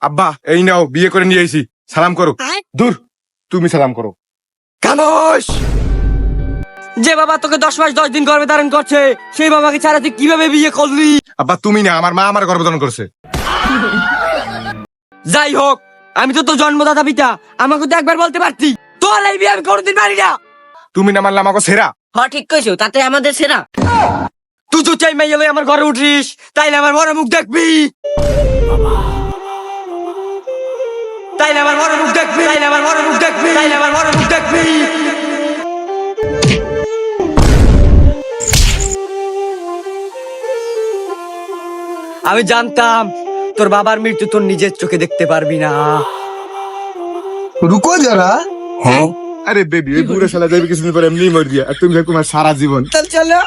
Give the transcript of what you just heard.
আব্বা এই নাও বিয়ে করে নিয়ে এসি, সালাম করো। দূর, তুমি সালাম করো। খামোশ! যে বাবা তোকে 10 মাস 10 দিন গর্ভে ধারণ করছে, সেই বাবাকে ছাড়া তুই কিভাবে বিয়ে করলি? আব্বা তুমি না, আমার মা আমার গর্ভধারণ করছে। যাই হোক, আমি তো তোর জন্মদাতা পিতা, আমাকে তো একবার বলতে পারতি। তোর এই বিয়ে আমি কোনোদিন মানি না। তুমি না মানলে আমাকে সেরা। হ্যাঁ ঠিক কইছো, তাতে আমাদের সেরা। তুই তো চাই মাইয়া লই আমার ঘরে উঠিস, তাইলে আমার বড় মুখ দেখবি। তাইলে আমার বড় মুখ দেখবি, তাইলে আমার বড় মুখ দেখবি, তাইলে আমার বড় মুখ দেখবি। আমি জানতাম তোর বাবার মৃত্যু তোর নিজের চোখে দেখতে পারবি না। रुको जरा। হ্যাঁ আরে বেবি, ওই বুড়ো শালা যাবে কিছুদিন পরে এমনি মর দিয়া, আর তুমি তোমার সারা জীবন। চল চলো।